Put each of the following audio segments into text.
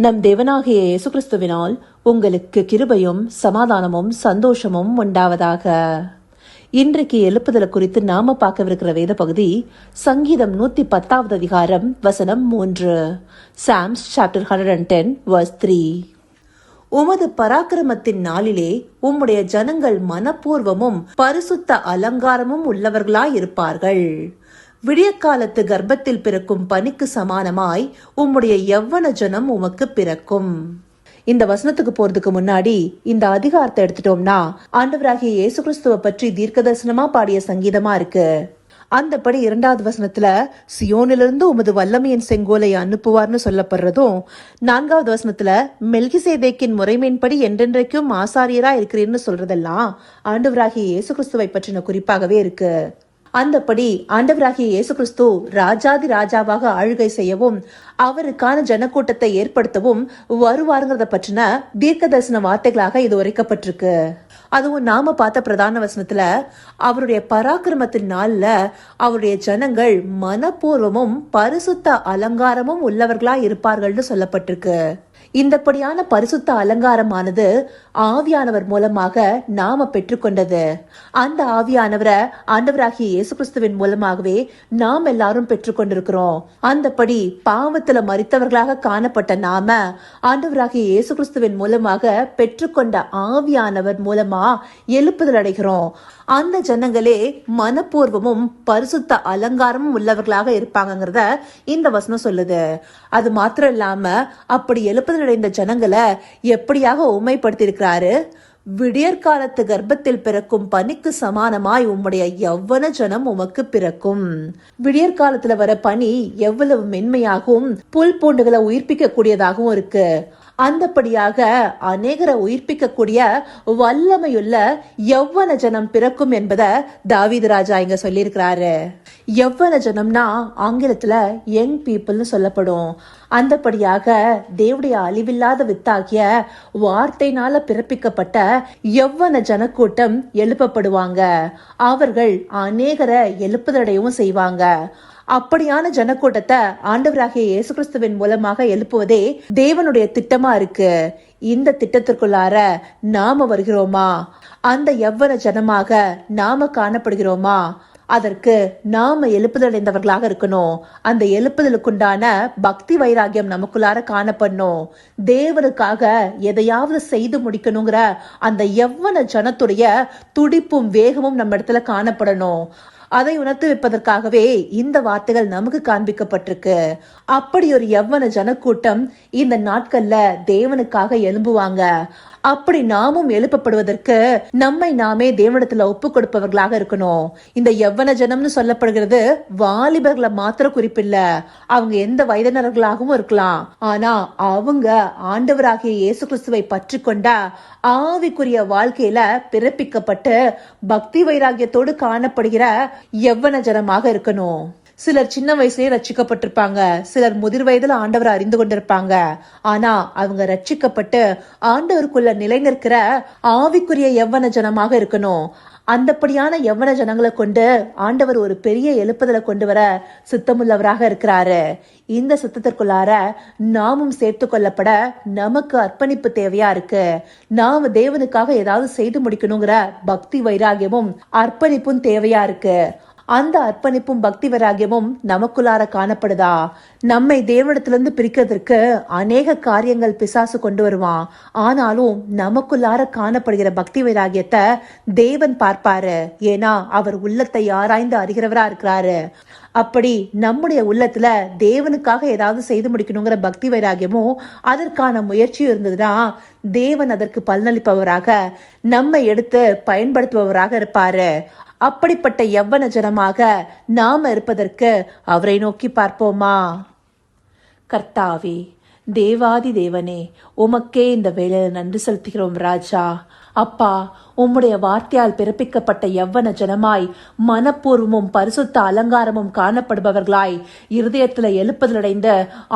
நம் தேவனாகிய இயேசு கிறிஸ்துவினால் உங்களுக்கு கிருபையும் சமாதானமும் சந்தோஷமும் உண்டாவதாக. இன்றைக்கு எழுப்புதல் குறித்து நாம பார்க்கவிருக்கிற வேத பகுதி சங்கீதம் 110 அதிகாரம் வசனம் 3. Psalms chapter 110 verse 3. உமது பராக்கிரமத்தின் நாளிலே உம்முடைய ஜனங்கள் மனப்பூர்வமும் பரிசுத்த அலங்காரமும் உள்ளவர்களாயிருப்பார்கள். விடியற்காலத்து கர்ப்பத்தில் பிறக்கும் பனிக்கு சமானமாய் உம்முடைய யவ்வன ஜனம் உமக்கு பிறக்கும். இந்த வசனத்துக்கு போறதுக்கு முன்னாடி இந்த அதிகாரத்தை எடுத்துட்டோம்னா ஆண்டவராகிய இயேசு கிறிஸ்துவை பற்றி தீர்க்கதரிசனமா பாடிய சங்கீதமா இருக்கு. அந்தபடி 2வது வசனத்துல சியோனிலிருந்து உமது வல்லமையின் செங்கோலை அனுப்புவார்னு சொல்லப்படுறதும், 4வது வசனத்துல மெல்கிசேதேக்கின் முறைமையின்படி என்றென்றைக்கும் ஆசாரியரா இருக்கிறீர்னு சொல்றதெல்லாம் ஆண்டவராகிய இயேசு கிறிஸ்துவை பற்றின குறிப்பாகவே இருக்கு. அந்தபடி ஆண்டவராகிய இயேசு கிறிஸ்து ராஜாதி ராஜாவாக ஆளுகை செய்யவும் அவருக்கான ஜனக்கூட்டத்தை ஏற்படுத்தவும் வருவாருங்கிறத பற்றின தீர்க்க தரிசன வார்த்தைகளாக இது உரைக்கப்பட்டிருக்கு. அதுவும் நாம பார்த்த பிரதான வசனத்துல அவருடைய பராக்கிரமத்தின் நாள்ல அவருடைய ஜனங்கள் மனப்பூர்வமும் பரிசுத்த அலங்காரமும் உள்ளவர்களா இருப்பார்கள்னு சொல்லப்பட்டிருக்கு. இந்தப்படியான பரிசுத்த அலங்காரமானது ஆவியானவர் மூலமாக நாம பெற்றுக்கொண்டது. அந்த ஆவியானவரை ஆண்டவராகிய இயேசு கிறிஸ்துவின் மூலமாகவே நாம் எல்லாரும் பெற்றுக்கொண்டிருக்கிறோம். அந்தபடி பாவத்துல மரித்தவர்களாக காணப்பட்ட நாம ஆண்டவராகிய இயேசு கிறிஸ்துவின் மூலமாக பெற்றுக்கொண்ட ஆவியானவர் மூலமா எழுப்புதல் அடைகிறோம். அந்த ஜனங்களே மனப்பூர்வமும் பரிசுத்த அலங்காரமும் உள்ளவர்களாக இருப்பாங்கிறத இந்த வசனம் சொல்லுது. அது மாத்திரம் இல்லாம அப்படி எழுப்புதல் அடைந்த ஜனங்களை எப்படியாக உண்மைப்படுத்தி இருக்கிறாரு. விடியற்காலத்து கர்ப்பத்தில் பிறக்கும் பனிக்கு சமானமாய் உம்முடைய யவ்வன ஜனம் உமக்கு பிறக்கும். விடியற்காலத்துல வர பனி எவ்வளவு மென்மையாகவும் புல் பூண்டுகளை உயிர்ப்பிக்க கூடியதாகவும் இருக்கு. அந்தபடியாக அநேகரை உயிர்ப்பிக்க கூடிய வல்லமையுள்ள யவ்வன ஜனம் பிறக்கும் என்பதை தாவீது ராஜா இங்க சொல்லியிருக்கிறாரு. யவ்வன ஜனம்னா ஆங்கிலத்துல யங் பீப்புள்னு சொல்லப்படும். அந்தபடியாக தேவடைய அழிவில்லாத வித்தாகிய வார்த்தையினால பிறப்பிக்கப்பட்ட யவ்வன ஜனக்கூட்டம் எழுப்பப்படுவாங்க. அவர்கள் அநேகரை எழுப்புதடையவும் செய்வாங்க. அப்படியான ஜனக்கூட்டத்தை ஆண்டவராகிய இயேசு கிறிஸ்துவின் மூலமாக எழுப்புவதே தேவனுடைய திட்டமா இருக்கு. இந்த திட்டத்திற்குள்ளார நாம வருகிறோமா? அந்த யவ்வன ஜனமாக நாம காணப்படுகிறோமா? அதற்கு நாம எழுப்புதடைந்தவர்களாக இருக்கணும். அந்த எழுப்புதலுக்குண்டான பக்தி வைராகியம் நமக்குள்ளார காணப்படணும். தேவனுக்காக எதையாவது செய்து முடிக்கணுங்கிற அந்த யவ்வன ஜனத்துடைய துடிப்பும் வேகமும் நம்ம இடத்துல காணப்படணும். அதை உணர்த்து வைப்பதற்காகவே இந்த வார்த்தைகள் நமக்கு காண்பிக்கப்பட்டிருக்கு. அப்படி ஒரு யவ்வன ஜனக்கூட்டம் இந்த நாட்கள்ல தேவனுக்காக எழும்புவாங்க. அப்படி நாமும் எழுப்பப்படுவதற்கு நம்மை நாமே தேவனிடத்துல ஒப்பு கொடுப்பவர்களாக இருக்கணும். இந்த யவ்வன ஜனம்னு சொல்லப்படுகிறது வாலிபர்களை மாத்திர குறிப்பில்ல. அவங்க எந்த வயதினர்களாகவும் இருக்கலாம். ஆனா அவங்க ஆண்டவராகிய இயேசு கிறிஸ்துவை பற்றி கொண்ட ஆவிக்குரிய வாழ்க்கையில பிறப்பிக்கப்பட்டு பக்தி வைராகியத்தோடு காணப்படுகிற யவ்வன ஜனமாக இருக்கணும். சிலர் சின்ன வயசுலயே ரட்சிக்கப்பட்டிருப்பாங்க. சிலர் முதிர் வயதுல ஆண்டவரை அறிந்து கொண்டிருப்பாங்க. ஆனா அவங்க ரட்சிக்கப்பட்டு ஆண்டவருக்குள்ள நிலை நிற்கிற ஆவிக்குரிய யவ்வன ஜனமாக இருக்கணும். அந்தப்படியான யவ்வன ஜனங்களை கொண்டு ஆண்டவர் ஒரு பெரிய எழுப்புதலை கொண்டு வர சித்தமுள்ளவராக இருக்கிறாரு. இந்த சித்தத்திற்குள்ளார நாமும் சேர்த்து கொள்ளப்பட நமக்கு அர்ப்பணிப்பு தேவையா இருக்கு. நாம தேவனுக்காக ஏதாவது செய்து முடிக்கணுங்கிற பக்தி வைராகியமும் அர்ப்பணிப்பும் தேவையா இருக்கு. அந்த அர்ப்பணிப்பும் பக்தி வைராகியமும் நமக்குள்ளார காணப்படுதா? நம்மை தேவனிடத்திலிருந்து பிரிக்கிறதுக்கு அநேக காரியங்கள் பிசாசு கொண்டு வருவான். ஆனாலும் நமக்குள்ளார காணப்படுகிற பக்தி வைராகியத்தை தேவன் பார்ப்பாரு. ஏன்னா அவர் உள்ளத்தை ஆராய்ந்து அறிகிறவரா இருக்கிறாரு. அப்படி நம்முடைய உள்ளத்துல தேவனுக்காக ஏதாவது செய்து முடிக்கணுங்கிற பக்தி வைராகியமும் அதற்கான முயற்சியும் இருந்ததுன்னா தேவன் அதற்கு பலனளிப்பவராக நம்மை எடுத்து பயன்படுத்துபவராக இருப்பாரு. அப்படிப்பட்ட யவ்வன ஜனமாக நாம இருப்பதற்கு அவரை நோக்கி பார்ப்போமா? கர்த்தாவே, தேவாதி தேவனே, உமக்கே இந்த வேளையில நன்றி செலுத்துகிறோம் ராஜா. அப்பா, உம்முடைய வார்த்தையால் பிறப்பிக்கப்பட்ட யவ்வன ஜனமாய் மனப்பூர்வமும் பரிசுத்த அலங்காரமும் காணப்படுபவர்களாய் இருதயத்துல எழுப்புதலடைந்த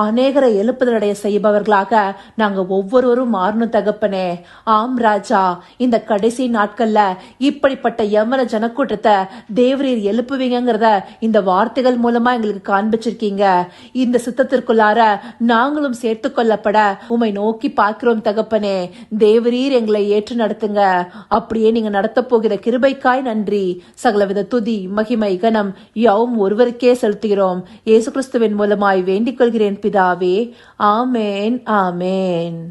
அநேகரை எழுப்புதலடைய செய்பவர்களாக நாங்க ஒவ்வொருவரும் மாறணும் தகப்பனே. ஆம் ராஜா, இந்த கடைசி நாட்கள்ல இப்படிப்பட்ட யவன ஜனக்கூட்டத்தை தேவரீர் எழுப்புவீங்கிறத இந்த வார்த்தைகள் மூலமா எங்களுக்கு காண்பிச்சிருக்கீங்க. இந்த சித்தத்திற்குள்ளார நாங்களும் சேர்த்து கொள்ளப்பட உம்மை நோக்கி பார்க்கிறோம் தகப்பனே. தேவரீர் எங்களை ஏற்று நடத்துங்க. அப்படியே நீங்க நடத்த போகிற கிருபைக்காய் நன்றி. சகலவித துதி மகிமை கனம் யாவும் ஒருவருக்கே செலுத்துகிறோம். இயேசு கிறிஸ்துவின் மூலமாய் வேண்டிக் கொள்கிறேன் பிதாவே. ஆமேன், ஆமேன்.